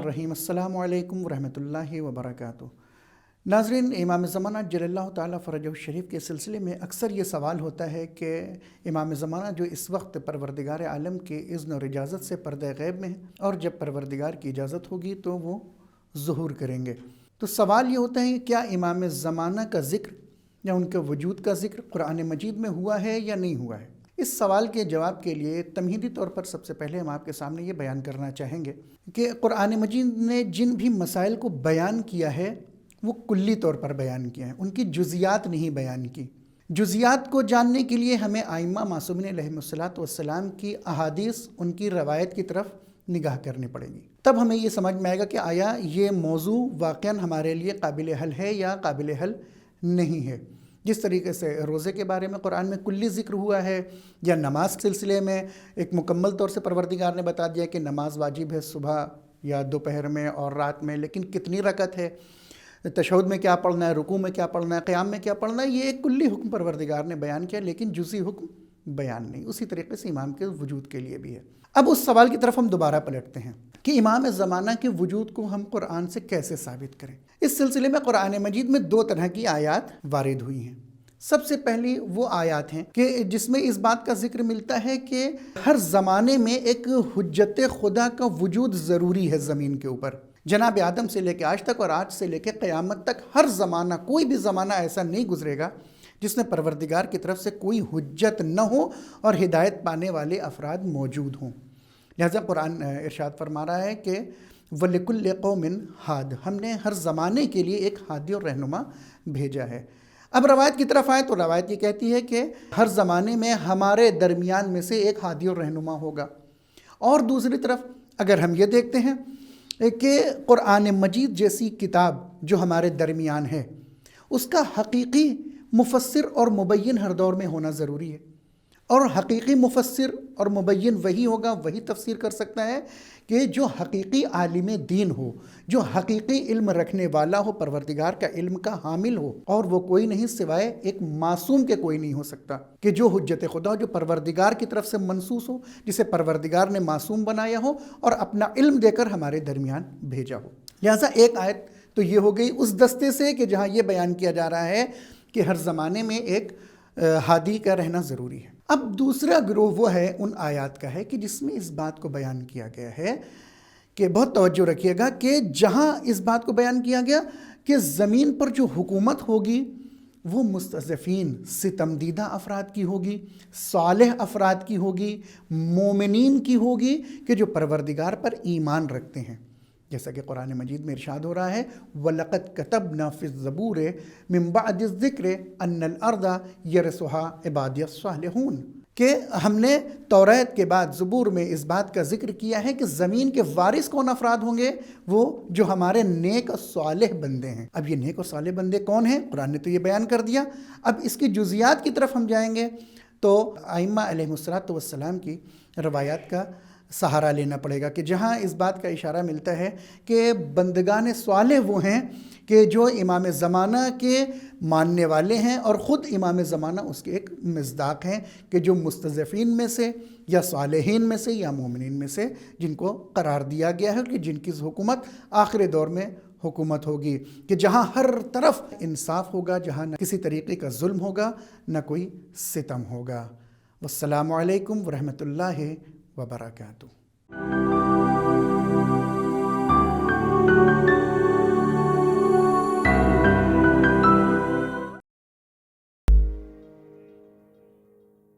बिस्मिल्लाहिर्रहमानिर्रहीम। अस्सलामु अलैकुम वरहमतुल्लाहि वबरकातुहू। नाज़रीन, इमाम ज़माना जल्लल्लाहु ताला फ़रजहु शरीफ के सिलसिले में अक्सर ये सवाल होता है कि इमाम ज़माना जो इस वक्त परवरदिगार आलम के इज़्न और इजाज़त से पर्दे ग़ैब में हैं, और जब परवरदिगार की इजाज़त होगी तो वो ज़ुहूर करेंगे। तो सवाल ये होता है कि क्या इमाम ज़माना का ज़िक्र या उनके वजूद का ज़िक्र कुरान मजीद में हुआ है या नहीं हुआ है। इस सवाल के जवाब के लिए तमहीदी तौर पर सबसे पहले हम आपके सामने ये बयान करना चाहेंगे कि कुरान मजीद ने जिन भी मसाइल को बयान किया है वो कुल्ली तौर पर बयान किया है, उनकी जुज़ियात नहीं बयान की। जुज़ियात को जानने के लिए हमें आइम्मा मासूमीन अलैहिमुस्सलातु वस्सलाम की अहादीस, उनकी रवायत की तरफ निगाह करनी पड़ेगी। तब हमें ये समझ में आएगा कि आया ये मौजू वाक़यान हमारे लिए काबिल हल है या काबिल हल नहीं है। जिस तरीके से रोज़े के बारे में कुरान में कुल्ली ज़िक्र हुआ है, या नमाज के सिलसिले में एक मुकम्मल तौर से परवरदिगार ने बता दिया कि नमाज वाजिब है सुबह या दोपहर में और रात में, लेकिन कितनी रकत है, तशहुद में क्या पढ़ना है, रुकू में क्या पढ़ना है, क़याम में क्या पढ़ना है, ये एक कुल्ली हुक्म परवरदिगार ने बयान किया, लेकिन जुज़ी हुक्म बयान नहीं। उसी तरीके से इमाम के वजूद के लिए भी है। अब उस सवाल की तरफ हम दोबारा पलटते हैं कि इमाम ज़माना के वजूद को हम कुरान से कैसे साबित करें। इस सिलसिले में कुरान मजीद में दो तरह की आयात वारिद हुई हैं। सबसे पहली वो आयात हैं कि जिसमें इस बात का जिक्र मिलता है कि हर ज़माने में एक हुज्जत खुदा का वजूद ज़रूरी है ज़मीन के ऊपर। जनाब आदम से लेकर आज तक और आज से लेकर क़यामत तक हर ज़माना, कोई भी ज़माना ऐसा नहीं गुजरेगा जिसमें परवरदिगार की तरफ से कोई हुज्जत न हो और हिदायत पाने वाले अफराद मौजूद हों। लिहाजा कुरान इरशाद फरमा रहा है कि वलिकुल्लि कौमिन हाद, हमने हर ज़माने के लिए एक हादी और रहनुमा भेजा है। अब रवायत की तरफ आए तो रवायत ये कहती है कि हर ज़माने में हमारे दरमियान में से एक हादी और रहनुमा होगा। और दूसरी तरफ अगर हम ये देखते हैं कि कुरान मजीद जैसी किताब जो हमारे दरमियान है, उसका हकीकी मुफस्सिर और मुबय्यिन हर दौर में होना ज़रूरी है। और हकीकी मुफस्सिर और मुबय्यिन वही होगा, वही तफसीर कर सकता है कि जो हकीकी आलिम दीन हो, जो हकीकी इल्म रखने वाला हो, परवरदिगार का इल्म का हामिल हो। और वो कोई नहीं सिवाय एक मासूम के कोई नहीं हो सकता कि जो हुज्जत खुदा, जो परवरदिगार की तरफ से मनसूस हो, जिसे परवरदिगार ने मासूम बनाया हो और अपना इल्म देकर हमारे दरमियान भेजा हो। लिहाजा एक आयत तो ये हो गई उस दस्ते से कि जहाँ ये बयान किया जा रहा है कि हर ज़माने में एक हादी का रहना ज़रूरी है। अब दूसरा गिरोह वो है उन आयात का है कि जिसमें इस बात को बयान किया गया है कि बहुत तवज्जो रखिएगा कि जहाँ इस बात को बयान किया गया कि ज़मीन पर जो हुकूमत होगी वो मुस्तज़फ़ीन, सितमदीदा अफराद की होगी, सालेह अफराद की होगी, मोमिनीन की होगी कि जो परवरदिगार पर ईमान रखते हैं। जैसा कि कुरान मजीद में इरशाद हो रहा है, वलक़द कतबना फ़िज़्ज़बूर मिन बअदि ज़िक्र अन्नल अर्दा यरसुहा इबादियस सालिहून, कि हमने तौरात के बाद ज़बूर में इस बात का जिक्र किया है कि ज़मीन के वारिस कौन अफराद होंगे, वो जो हमारे नेक और सालेह बंदे हैं। अब ये नेक और सालेह बंदे कौन हैं, कुरान ने तो ये बयान कर दिया। अब इसकी जुज़ियात की तरफ हम जाएंगे तो आइम्मा अलैहिमुस्सलातु वस्सलाम की रवायात का सहारा लेना पड़ेगा कि जहाँ इस बात का इशारा मिलता है कि बंदगान स्वालेह वो हैं कि जो इमाम ज़माना के मानने वाले हैं और ख़ुद इमाम ज़माना उसके एक मिज़दाक़ हैं कि जो मुस्तज़फ़ीन में से या सालेहीन में से या मोमिनीन में से जिनको करार दिया गया है कि जिनकी हुकूमत आखिरी दौर में हुकूमत होगी, कि जहाँ हर तरफ इंसाफ होगा, जहाँ न किसी तरीक़े का जुल्म होगा, न कोई सितम होगा। वस्सलामु अलैकुम वरहमतुल्लाहि वबरकातुहू।